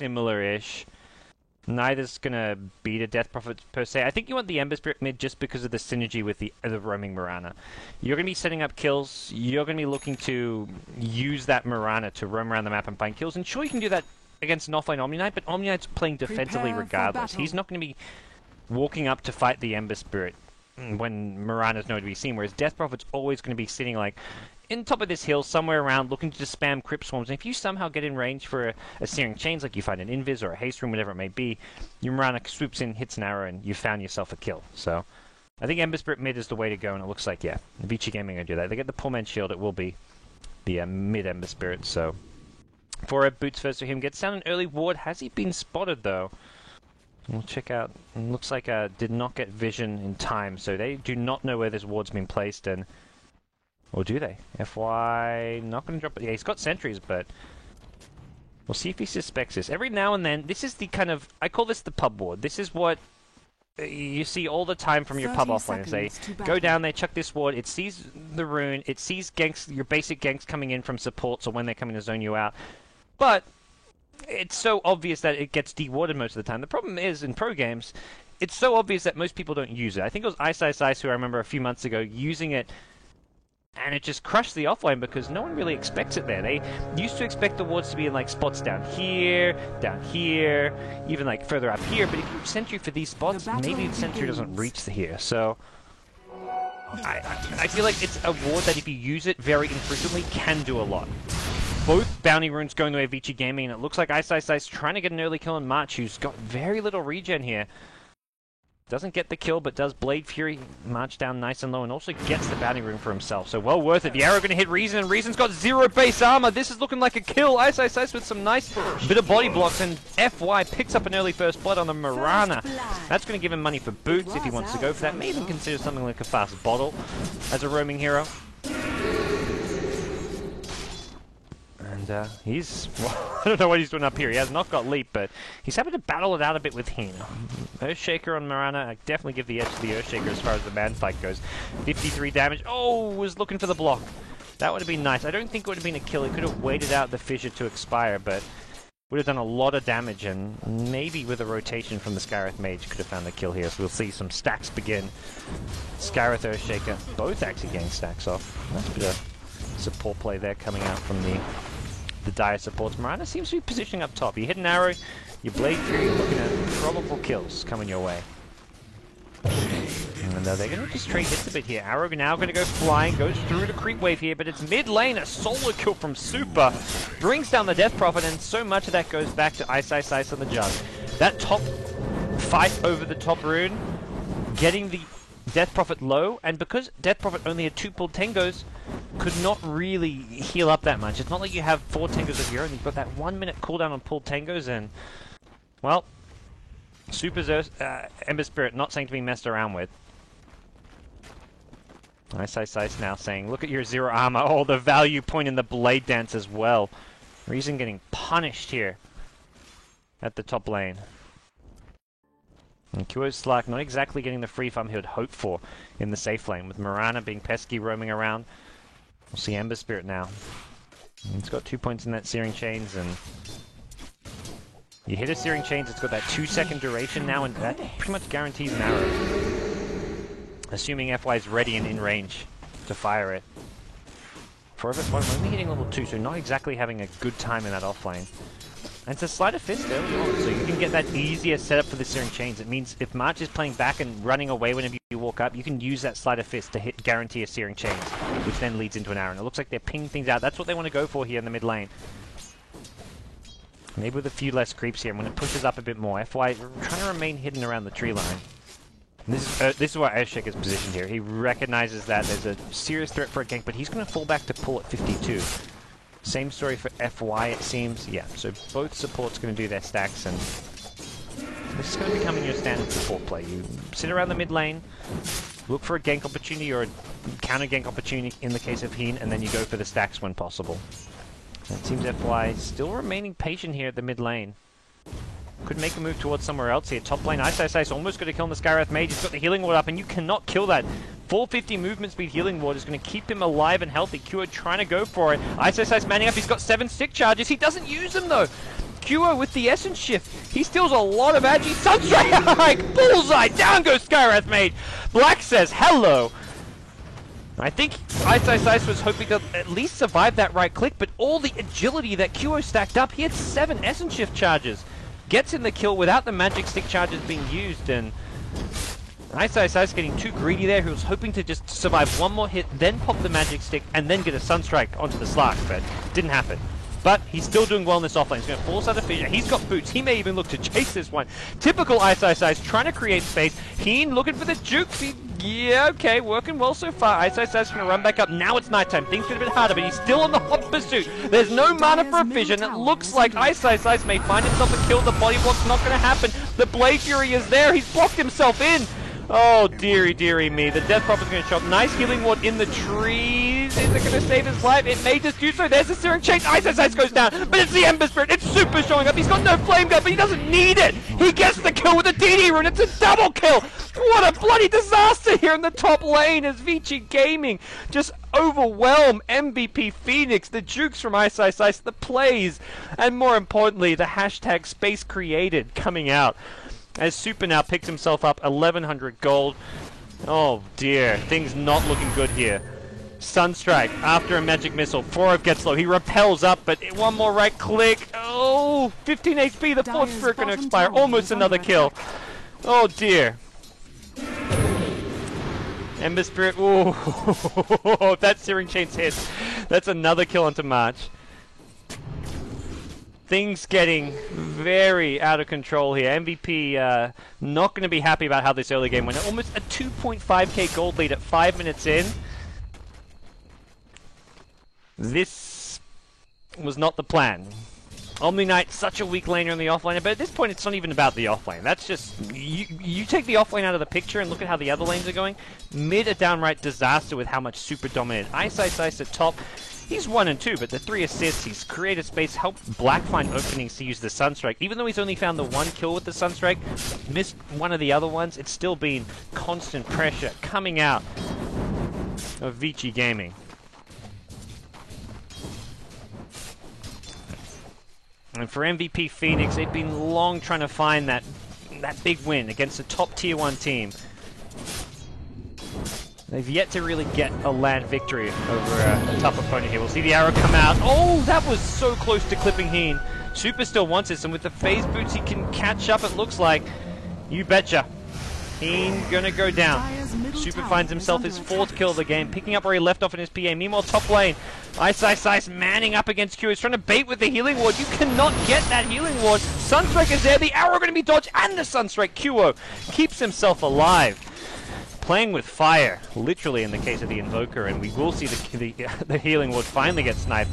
similar-ish. Neither's gonna beat a Death Prophet per se. I think you want the Ember Spirit mid just because of the synergy with the roaming Mirana. You're gonna be setting up kills. You're gonna be looking to use that Mirana to roam around the map and find kills. And sure, you can do that against an offlane Omni Knight, but Omni Knight's playing defensively regardless. He's not gonna be walking up to fight the Ember Spirit when Mirana's nowhere to be seen. Whereas Death Prophet's always gonna be sitting like in top of this hill, somewhere around, looking to just spam Crypt Swarms. And if you somehow get in range for a Searing Chains, like you find an Invis or a Haste Room, whatever it may be, your Mirana swoops in, hits an arrow, and you found yourself a kill. So, I think Ember Spirit mid is the way to go, and it looks like, yeah, Vici Gaming will do that. They get the Poor Man's Shield, it will be the mid Ember Spirit, so... 4 boots first for him, gets down an early ward. Has he been spotted, though? We'll check out. It looks like did not get vision in time, so they do not know where this ward's been placed, and... Or do they? FY... Not going to drop it. Yeah, he's got sentries, but... We'll see if he suspects this. Every now and then, this is the kind of... I call this the pub ward. This is what you see all the time from your pub offlaners. They go down, they chuck this ward, it sees the rune, it sees ganks, your basic ganks coming in from supports or when they're coming to zone you out. But it's so obvious that it gets de-warded most of the time. The problem is, in pro games, it's so obvious that most people don't use it. I think it was Ice, who I remember a few months ago using it, and it just crushed the offlane because no one really expects it there. They used to expect the wards to be in like spots down here, even like further up here, but if you sentry for these spots, maybe the sentry doesn't reach here. So I feel like it's a ward that if you use it very infrequently can do a lot. Both bounty runes going the way of Vici Gaming, and it looks like Ice trying to get an early kill on March, who's got very little regen here. Doesn't get the kill, but does Blade Fury march down nice and low, and also gets the bounty rune for himself. So well worth it. The arrow going to hit Reason, and Reason's got 0 base armor. This is looking like a kill. Ice with some nice bit of body blocks, and FY picks up an early first blood on the Mirana. That's going to give him money for boots if he wants to go for that. May even consider something like a fast bottle as a roaming hero. And he's... Well, I don't know what he's doing up here. He has not got leap, but he's having to battle it out a bit with Heen. Earthshaker on Mirana. I definitely give the edge to the Earthshaker as far as the man fight goes. 53 damage. Oh, was looking for the block. That would have been nice. I don't think it would have been a kill. He could have waited out the fissure to expire, but would have done a lot of damage, and maybe with a rotation from the Skywrath Mage could have found the kill here. So we'll see some stacks begin. Skywrath, Earthshaker, both actually getting stacks off. Nice bit of support play there coming out from the dire supports. Mirana seems to be positioning up top. You hit an arrow, you Blade Fury, you're looking at probable kills coming your way. And they're going to just trade hits a bit here. Arrow now going to go flying, goes through the creep wave here, but it's mid lane. A solo kill from Super brings down the Death Prophet, and so much of that goes back to Ice on the Jug. That top fight over the top rune, getting the Death Prophet low, and because Death Prophet only had 2 pulled Tengos, could not really heal up that much. It's not like you have 4 Tengos of your own. You've got that 1 minute cooldown on pulled Tengos, and, well, Super's Ember Spirit not something to be messed around with. Ice now saying, look at your 0 armor. Oh, the value point in the Blade Dance as well. Reason getting punished here at the top lane. And Kuo's Slark not exactly getting the free farm he would hope for in the safe lane, with Mirana being pesky roaming around. We'll see Ember Spirit now. It's got 2 points in that Searing Chains, and you hit a Searing Chains, it's got that 2-second duration now, and that pretty much guarantees an arrow. Assuming FY is ready and in range to fire it. For FS1 only hitting level 2, so not exactly having a good time in that offlane. And it's a Sleight of Fist early on, so you can get that easier setup for the Searing Chains. It means if March is playing back and running away whenever you walk up, you can use that Sleight of Fist to guarantee a Searing Chains, which then leads into an arrow. And it looks like they're pinging things out. That's what they want to go for here in the mid lane. Maybe with a few less creeps here, and when it pushes up a bit more, FY trying to remain hidden around the tree line. And this is why Earthshaker's positioned here. He recognizes that there's a serious threat for a gank, but he's going to fall back to pull at 52. Same story for FY, it seems. Yeah, so both supports going to do their stacks, and this is going to be becoming your standard support play. You sit around the mid lane, look for a gank opportunity or a counter gank opportunity in the case of Heen, and then you go for the stacks when possible. And it seems FY still remaining patient here at the mid lane. Could make a move towards somewhere else here. Top lane, Ice almost got a kill on the Skywrath Mage. He's got the healing ward up, and you cannot kill that. 450 movement speed healing ward is going to keep him alive and healthy. Kua trying to go for it. Ice manning up. He's got 7 stick charges. He doesn't use them though. Qo with the Essence Shift. He steals a lot of agi. Sunstrike! Bullseye! Down goes Skywrath Mage! Black says hello. I think Ice Ice Ice was hoping to at least survive that right click, but all the agility that Qo stacked up, he had 7 Essence Shift charges. Gets in the kill without the magic stick charges being used, and Ice Ice Ice getting too greedy there. He was hoping to just survive one more hit, then pop the magic stick, and then get a Sunstrike onto the Slark, but didn't happen. But he's still doing well in this offlane. He's going to force out a fissure. He's got boots. He may even look to chase this one. Typical Ice Ice Ice, trying to create space. Heen looking for the jukes. Yeah, okay, working well so far. Ice Ice Ice going to run back up. Now it's nighttime. Things get a bit harder, but he's still on the hot pursuit. There's no mana for a vision. It looks like Ice Ice Ice may find himself a kill. The body block's not going to happen. The Blade Fury is there. He's blocked himself in. Oh, dearie, dearie me. The Death Prophet's going to show up. Nice healing ward in the trees. Is it going to save his life? It may just do so. There's the Searing Chain. Ice Ice Ice goes down, but it's the Ember Spirit. It's super showing up. He's got no Flame Gun, but he doesn't need it. He gets the kill with the DD rune. It's a double kill. What a bloody disaster here in the top lane as Vici Gaming just overwhelm MVP Phoenix, the jukes from Ice Ice Ice, the plays, and more importantly, the hashtag Space Created coming out. As Super now picks himself up 1100 gold. Oh dear, things not looking good here. Sunstrike after a magic missile. 4 gets low. He repels up, but one more right click. Oh, 15 HP. The fourth spirit going to expire. Almost another kill. Oh dear. Ember Spirit. Ooh, if that Searing Chain's hit, that's another kill onto March. Things getting very out of control here. MVP not going to be happy about how this early game went. Almost a 2.5k gold lead at 5 minutes in. This was not the plan. Omni Knight, such a weak laner in the offlane, but at this point it's not even about the offlane. That's just, you take the offlane out of the picture and look at how the other lanes are going. Mid a downright disaster with how much super dominant. Ice Ice Ice at top. He's 1 and 2, but the 3 assists, he's created space, helped Black find openings to use the Sunstrike. Even though he's only found the 1 kill with the Sunstrike, missed one of the other ones, it's still been constant pressure coming out of Vici Gaming. And for MVP Phoenix, they've been long trying to find that big win against a top tier 1 team. They've yet to really get a land victory over a tough opponent here. We'll see the arrow come out. Oh, that was so close to clipping Heen. Super still wants this, and with the phase boots he can catch up, it looks like. You betcha. Heen gonna go down. Super finds himself his 4th kill of the game, picking up where he left off in his PA. Meanwhile, top lane, Ice Ice Ice manning up against Q. He's trying to bait with the healing ward. You cannot get that healing ward. Sunstrike is there, the arrow gonna be dodged, and the Sunstrike. Qo keeps himself alive. Playing with fire, literally in the case of the Invoker, and we will see the healing ward finally get sniped.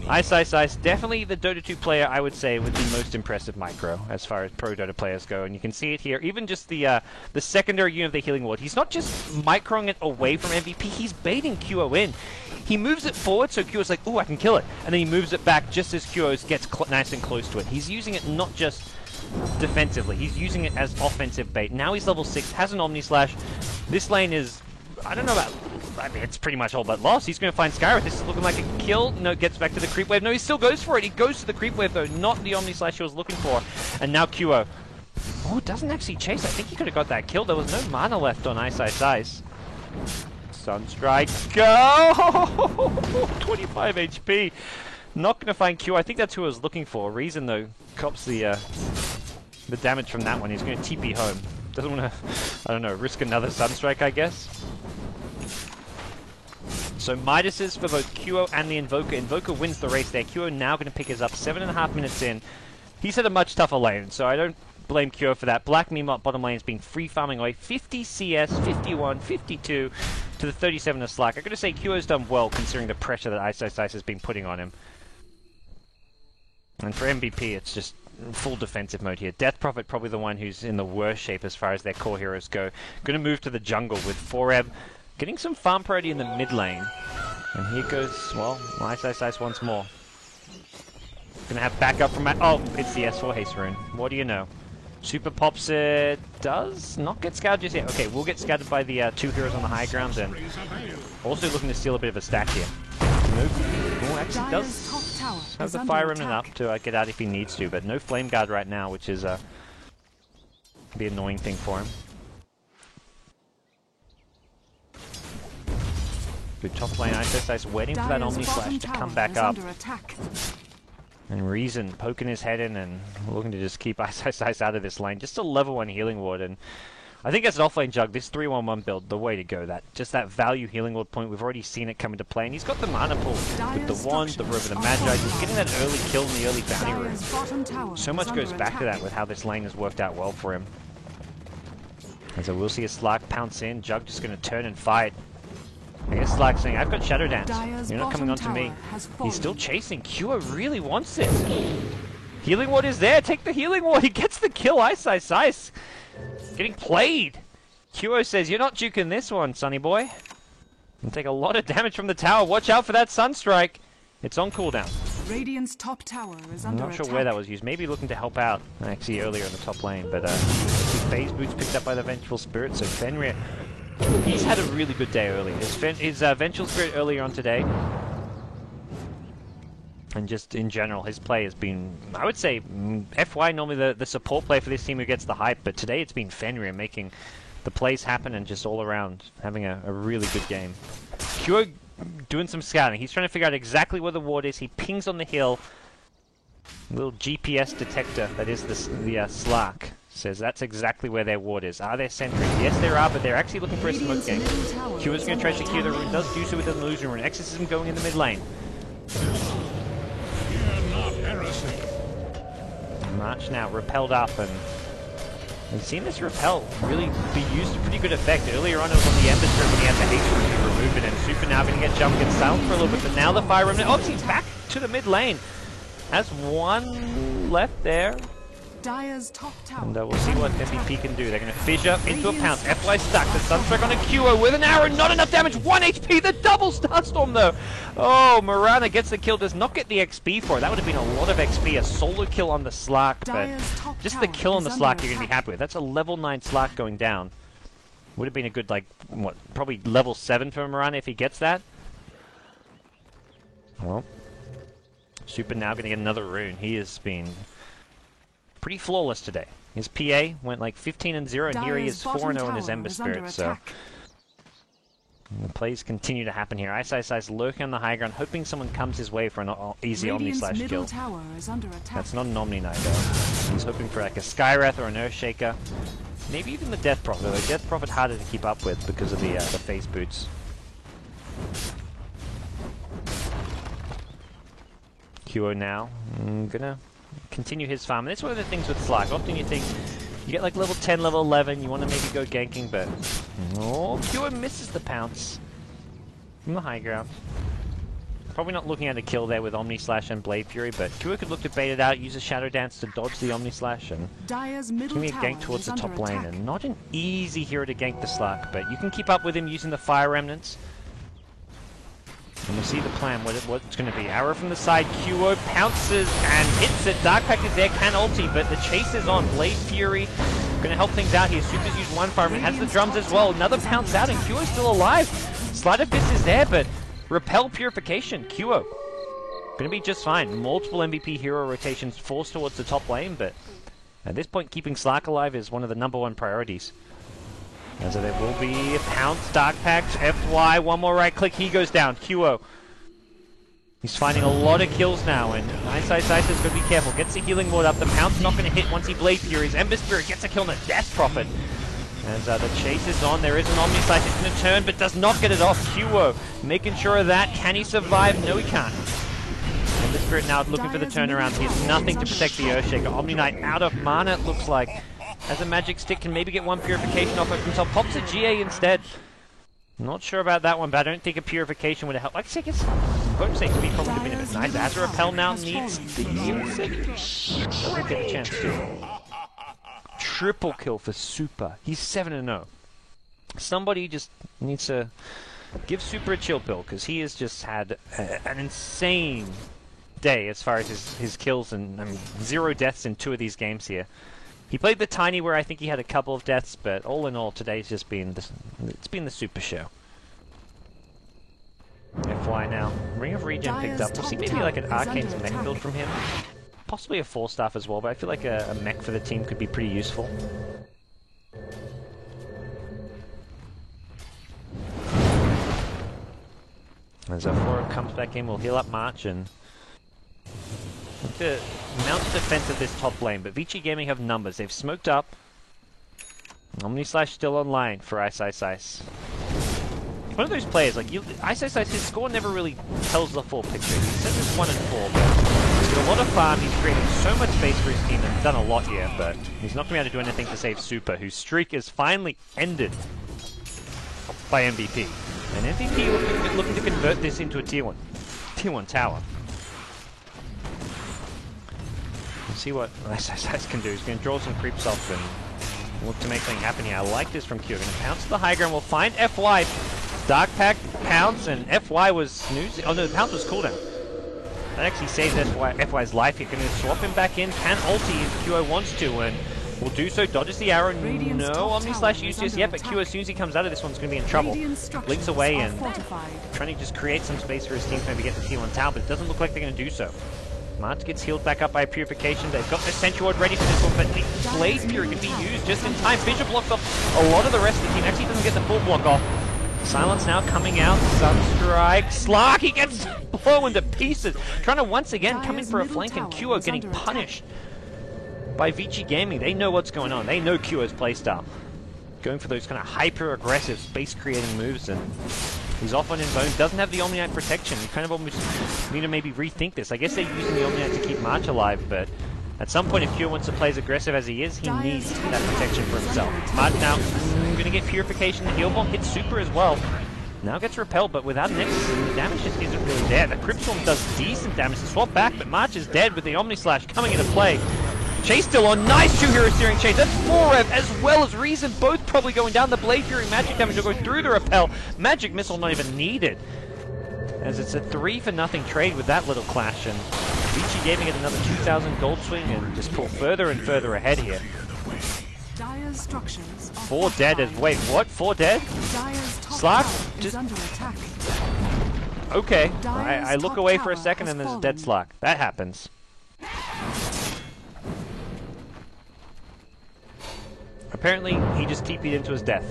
Ice Ice Ice, definitely the Dota 2 player I would say with the most impressive micro as far as pro Dota players go, and you can see it here. Even just the secondary unit of the healing ward, he's not just microing it away from MVP, he's baiting Qo in. He moves it forward so Qo's like, ooh, I can kill it, and then he moves it back just as Qo gets nice and close to it. He's using it not just defensively, he's using it as offensive bait. Now he's level 6, has an Omni Slash. This lane is, I don't know about, I mean, it's pretty much all but lost. He's going to find Skywrath. This is looking like a kill. No, gets back to the creep wave. No, he still goes for it. He goes to the creep wave, though, not the Omni Slash he was looking for. And now Qo. Oh, doesn't actually chase. I think he could have got that kill. There was no mana left on Ice Ice Ice. Sunstrike, go! 25 HP. Not going to find Q. I think that's who I was looking for. Reason, though, cops the damage from that one. He's going to TP home. Doesn't want to, I don't know, risk another Sunstrike, I guess. So Midas's for both Qo and the Invoker. Invoker wins the race there. Qo now going to pick us up 7.5 minutes in. He's had a much tougher lane, so I don't blame Qo for that. Black meanwhile bottom lane has been free farming away. 50 CS, 51, 52 to the 37 of Slack. I'm going to say Qo's done well considering the pressure that Ice Ice Ice has been putting on him. And for MVP, it's just full defensive mode here. Death Prophet probably the one who's in the worst shape as far as their core heroes go. Going to move to the jungle with 4Eb. Getting some farm priority in the mid lane. And here goes, well, Ice Ice Ice once more. Gonna have backup from oh, it's the S4 haste rune. What do you know? Super pops it. Does not get scouted just yet. Okay, we'll get scouted by the 2 heroes on the high ground then. Also looking to steal a bit of a stack here. no... Well, actually does have the Fire Remnant up to get out if he needs to, but no Flame Guard right now, which is the annoying thing for him. Good top lane Ice waiting for that Omni Slash to come back up. And Reason poking his head in and looking to just keep Ice out of this lane. Just a level 1 healing ward, and I think as an offlane Jug, this 3-1-1 build, the way to go. Just that value healing ward point, we've already seen it come into play, and he's got the mana pool with the Wand, the Robe of the Magi. He's getting that early kill in the early bounty room. So much goes back to that with how this lane has worked out well for him. And so we'll see a Slark pounce in, Jug just going to turn and fight. I guess Slark saying, I've got Shadow Dance, you're not coming on to me. He's still chasing, Kua really wants it. Healing Ward is there, take the Healing Ward, he gets the kill, Ice. Getting played. Kua says, you're not juking this one, sonny boy. You take a lot of damage from the tower, watch out for that Sunstrike. It's on cooldown. Radiant's top tower is I'm under not sure attack. where that was used, maybe looking to help out, actually earlier in the top lane, but Phase Boots picked up by the Vengeful Spirit, so Fenrir, he's had a really good day early. His Vengeful Spirit earlier on today, and just in general, his play has been, I would say, FY normally the support play for this team who gets the hype, but today it's been Fenrir making the plays happen and just all around having a really good game. Kua doing some scouting. He's trying to figure out exactly where the ward is. He pings on the hill. A little GPS detector that is the Slark. Says that's exactly where their ward is. Are there sentries? Yes, there are, but they're actually looking for a smoke gang. Kua's going to try to secure the rune. Does do so with an illusion rune. Exorcism going in the mid lane. March now, repelled up, and we've seen this repel really be used to pretty good effect. Earlier on it was on the Ember Spirit when he had the haste rune to remove it, and Super now going to get jumped and silent for a little bit, but now the Fire Remnant, oh, he's back to the mid lane. Has one left there. Dire's top tower. And we'll see what MVP can do. They're going to fissure into a pounce. FY stuck. The Sunstrike on a Kua with an arrow. Not enough damage. 1 HP. The double Starstorm though. Oh, Mirana gets the kill. Does not get the XP for it. That would have been a lot of XP. A solo kill on the Slark. But just the kill on the Slark you're going to be happy with. That's a level 9 Slark going down. Would have been a good, like, what, probably level 7 for Mirana if he gets that. Well, Super now going to get another rune. He has been pretty flawless today. His PA went like 15-0, and here he is 4-0 in his Ember Spirit, so the plays continue to happen here. Ice lurking on the high ground, hoping someone comes his way for an easy Omni Slash kill. That's not an Omni Knight though. He's hoping for like a Skywrath or an Earthshaker. Maybe even the Death Prophet, though. Death Prophet harder to keep up with because of the Phase Boots. Kua now, gonna continue his farm. And that's one of the things with Slark. Often you think you get like level 10, level 11, you want to maybe go ganking, but oh, Kua misses the pounce from the high ground. Probably not looking at a kill there with Omni Slash and Blade Fury, but Kua could look to bait it out, use a Shadow Dance to dodge the Omni Slash, and give me a gank towards the top lane. And not an easy hero to gank the Slark, but you can keep up with him using the Fire Remnants. And we'll see the plan, what it's going to be. Arrow from the side, Kua pounces and hits it. Dark Pact is there, can ulti, but the chase is on. Blade Fury going to help things out here. Super's used one fireman, has the drums as well. Another pounce out, and Kua's still alive. Sleight of Fist is there, but Repel Purification. Kua going to be just fine. Multiple MVP hero rotations forced towards the top lane, but at this point, keeping Slark alive is one of the #1 priorities. And so there will be a pounce, Dark Pact, FY, one more right click, he goes down, Kua. He's finding a lot of kills now, and Ice is going to be careful. Gets the healing ward up, the pounce not going to hit once he Blade Furies. Ember Spirit gets a kill on the Death Prophet. As the chase is on, there is an Omni Slash, it's going to turn, but does not get it off. Kua making sure of that. Can he survive? No, he can't. Ember Spirit now looking for the turnaround. He has nothing to protect the Earthshaker. Omni Knight out of mana, it looks like. As a magic stick, can maybe get one purification off it himself. Pops a GA instead. Not sure about that one, but I don't think a purification would have helped. Like I guess Bonesake could be probably a bit nice. As a repel now needs the doesn't get a chance to. Triple kill for Super. He's 7-0. Somebody just needs to give Super a chill pill, because he has just had an insane day as far as his kills, and 0 deaths in 2 of these games here. He played the Tiny where I think he had a couple of deaths, but all in all, today's just been it's been the Super show. FY now. Ring of Regen picked up. We'll see maybe like an Arcane's mech build from him. Possibly a 4-staff as well, but I feel like a mech for the team could be pretty useful. As Foro comes back in, we'll heal up March and the mount defense of this top lane, but Vici Gaming have numbers. They've smoked up. Omnislash still online for Ice. One of those players, like, Ice, his score never really tells the full picture. He says it's 1-4, but he's got a lot of farm, he's created so much space for his team and done a lot here, but he's not going to be able to do anything to save Super, whose streak is finally ended by MVP. And MVP looking to convert this into a Tier 1 tower. Let's see what Ice can do. He's going to draw some creeps off and look to make something happen here. I like this from Q. Going to pounce to the high ground. We'll find FY. Dark Pact, Pounce, and FY was snoozing. Oh no, the Pounce was cooldown. That actually saved FY's life. You're going to swap him back in. Can ulti if QO wants to, and will do so. Dodges the arrow. No Omnislash used just yet, but Q, as soon as he comes out of this one's going to be in trouble. Blinks away and trying to just create some space for his team to maybe get the Tier 1 tower, but it doesn't look like they're going to do so. Mart gets healed back up by Purification. They've got the Sentry Ward ready for this one, but the Blaze Fury can be used just in time. Vision blocks off a lot of the rest of the team. Actually doesn't get the full block off. Silence now coming out. Sunstrike. Slark, he gets blown to pieces. Trying to once again come in for a flank, and QO getting punished by Vici Gaming. They know what's going on. They know QO's playstyle. Going for those kind of hyper-aggressive space-creating moves, and he's off on Invoke. Doesn't have the Omniite protection. You kind of almost need to maybe rethink this. I guess they're using the Omniite to keep March alive, but at some point, if QO wants to play as aggressive as he is, he needs that protection for himself. March now going to get Purification. The heal bomb hits Super as well. Now gets repelled, but without Nexus, the damage just isn't really there. The Crypt Swarm does decent damage to swap back, but March is dead with the Omnislash coming into play. Chase still on. Nice 2-hero steering Chase. That's 4-rev as well as Reason, both probably going down. The Blade Fury magic damage will go through the repel. Magic Missile not even needed, as it's a 3-for-0 trade with that little clash, and Vici Gaming at another 2,000 gold swing and just pull further and further ahead here. 4 dead as... Wait, what? 4 dead? Slark? Just... under attack. Okay. I look away for a second and there's a dead Slark. That happens. Apparently, he just TP'd into his death.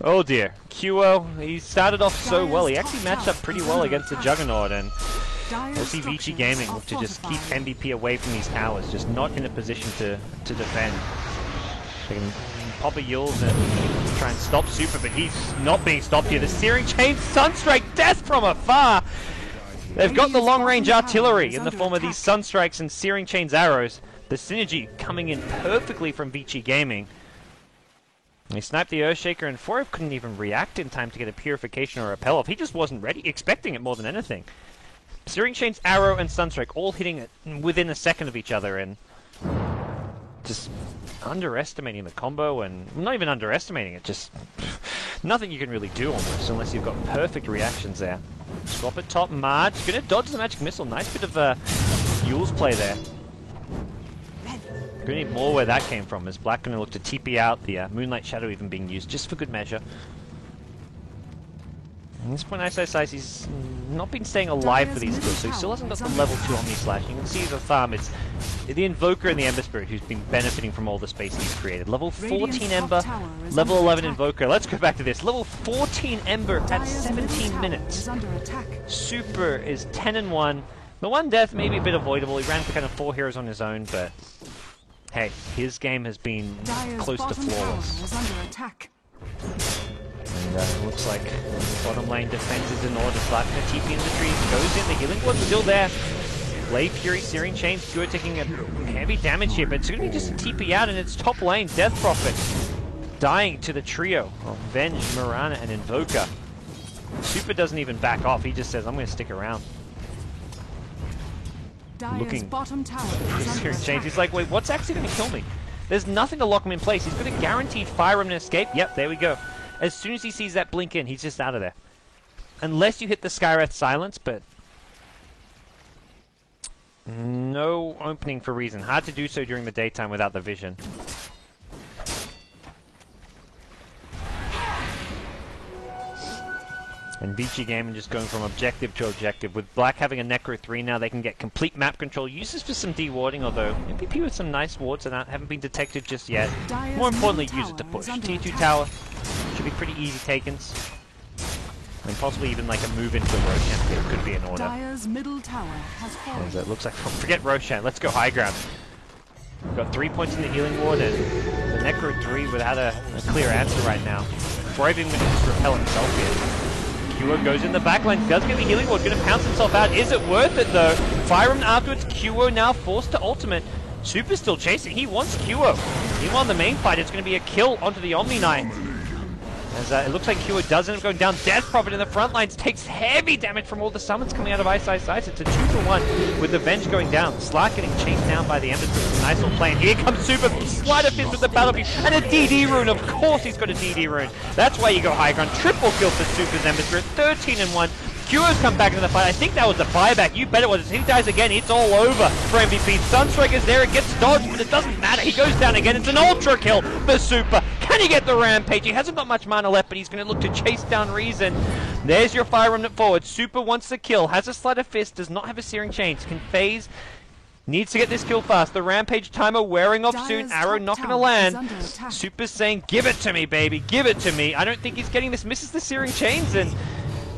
Oh dear. QO, he started off so well. He actually matched up pretty well against the Juggernaut, and we'll see Vici Gaming look to just keep MVP away from these towers, just not in a position to defend. They can pop a Yules and try and stop Super, but he's not being stopped here. The Searing Chain, Sunstrike, death from afar! They've got the long-range artillery in the form of these Sunstrikes and Searing Chain's arrows. The synergy coming in perfectly from Vici Gaming. He sniped the Earthshaker, and 4-rev couldn't even react in time to get a Purification or a repel off. He just wasn't ready, expecting it more than anything. Searing Chain's arrow and Sunstrike all hitting it within a second of each other, and just underestimating the combo, and not even underestimating it, just nothing you can really do almost unless you've got perfect reactions there. Swap it top, Marge, gonna dodge the Magic Missile. Nice bit of Yules play there. Gonna need more where that came from. Is Black gonna look to TP out, the Moonlight Shadow even being used just for good measure. At this point, Ice, he's not been staying alive for these kills, so he still hasn't got the level 2 Omnislash. You can see the farm, it's the Invoker and the Ember Spirit who's been benefiting from all the space he's created. Level 14 Ember, level 11 Invoker. Let's go back to this. Level 14 Ember at 17 minutes. Super is 10-1. The one death may be a bit avoidable. He ran for kind of 4 heroes on his own, but hey, his game has been close to flawless. And it looks like bottom lane defense is in order. Slark the TP in the trees, goes in, the healing ward's still there. Blade Fury, Searing Chains, Pure taking a heavy damage here, but it's going to be just a TP out, and it's top lane, Death Prophet dying to the trio of Venge, Mirana, and Invoker. Super doesn't even back off, he just says, I'm going to stick around. Looking bottom tower Searing Chains, he's like, wait, what's actually going to kill me? There's nothing to lock him in place. He's got a guaranteed fire and escape. Yep, there we go. As soon as he sees that blink in, he's just out of there. Unless you hit the Skywrath Silence, but no opening for Reason. Hard to do so during the daytime without the vision. And Vici Gaming just going from objective to objective. With Black having a Necro 3 now, they can get complete map control. Uses for some dewarding, although MVP with some nice wards that haven't been detected just yet. More importantly, use it to push. T2 tower should be pretty easy takens. And possibly even like a move into Roshan here could be in order. Dire's middle tower has fallen. As it looks like, forget Roshan, let's go high ground. We've got 3 points in the healing ward and the Necro 3 without a clear answer right now. Brave going to just repel himself here. Qo goes in the backline, does get the healing ward, going to pounce himself out. Is it worth it though? Fire him afterwards, Qo now forced to ultimate. Super's still chasing, he wants Qo. Meanwhile in the main fight, it's going to be a kill onto the Omni Knight. As it looks like Qo does end up going down. Death Prophet in the front lines takes heavy damage from all the summons coming out of Ice Ice Ice. It's a 2-1 with the Venge going down. Slark getting chased down by the Embers. It's a nice little play. And here comes Super. Sleight of fist with the Battle Beast. And a DD rune. Of course he's got a DD rune. That's why you go high ground. Triple kill for Super's Ember Spirit. 13-1. Qo's come back into the fight. I think that was the buyback. You bet it was. If he dies again, it's all over for MVP. Sunstrike is there. It gets dodged, but it doesn't matter. He goes down again. It's an ultra kill for Super. Can he get the Rampage? He hasn't got much mana left, but he's going to look to chase down Reason. There's your Fire Remnant forward. Super wants the kill. Has a Sleight of Fist. Does not have a Searing Chains. Can phase. Needs to get this kill fast. The Rampage timer wearing off soon. Arrow not going to land. Super's saying, give it to me, baby. Give it to me. I don't think he's getting this. Misses the Searing Chains, and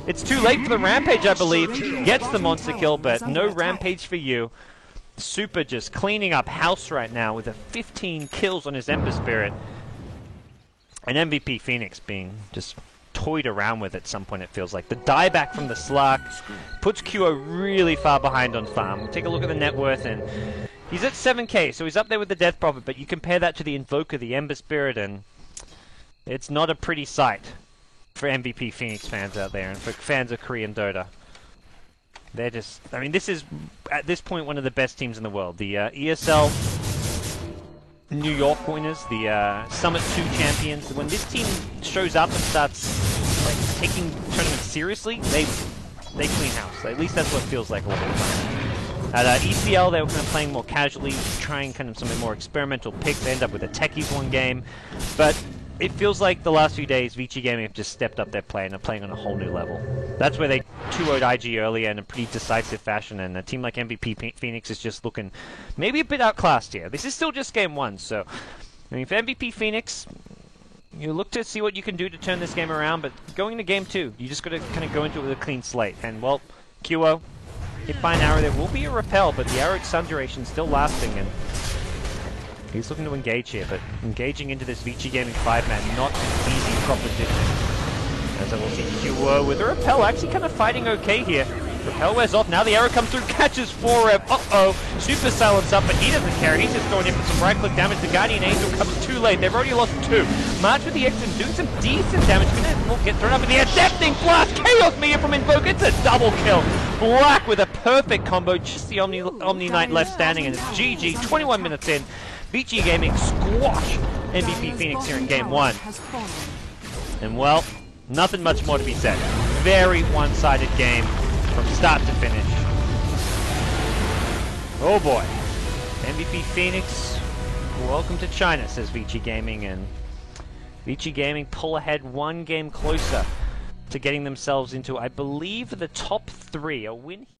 it's too late for the Rampage, I believe. Gets the monster kill, but no Rampage for you. Super just cleaning up house right now with a 15 kills on his Ember Spirit. And MVP Phoenix being just toyed around with at some point, it feels like. The dieback from the Slark puts Qo really far behind on farm. We'll take a look at the net worth, and he's at 7k, so he's up there with the Death Prophet, but you compare that to the Invoker, the Ember Spirit, and it's not a pretty sight for MVP Phoenix fans out there, and for fans of Korean Dota. They're just, I mean, this is, at this point, one of the best teams in the world. The ESL New York winners, the Summit 2 champions. When this team shows up and starts like taking tournaments seriously, they clean house. At least that's what it feels like a lot of the time. At ECL, they were kind of playing more casually, trying kind of some more experimental picks. They end up with a Techies one game, but it feels like the last few days, Vici Gaming have just stepped up their play and are playing on a whole new level. That's where they 2-0'd IG earlier in a pretty decisive fashion, and a team like MVP Phoenix is just looking maybe a bit outclassed here. This is still just game one, so I mean, for MVP Phoenix, you look to see what you can do to turn this game around, but going into game two, you just got to kind of go into it with a clean slate. And, well, Qo, hit by an arrow. There will be a repel, but the arrow's sun duration is still lasting, and he's looking to engage here, but engaging into this Vici Gaming 5-man, not an easy proposition. As I will see Qo with a repel, actually kind of fighting okay here. Repel wears off, now the arrow comes through, catches 4-rev, Super silence up, but he doesn't care, he's just going in for some right-click damage. The Guardian Angel comes too late, they've already lost 2. March with the X and doing some decent damage, will get thrown up in the air, Deafening Blast, Chaos Meteor from Invoke, it's a double kill. Black with a perfect combo, just the Omni Knight left standing, and it's GG, 21 minutes in. Vici Gaming squash MVP Phoenix here in game one. And, well, nothing much more to be said. Very one-sided game from start to finish. Oh boy. MVP Phoenix, welcome to China, says Vici Gaming, and Vici Gaming pull ahead one game closer to getting themselves into, I believe, the top 3. A win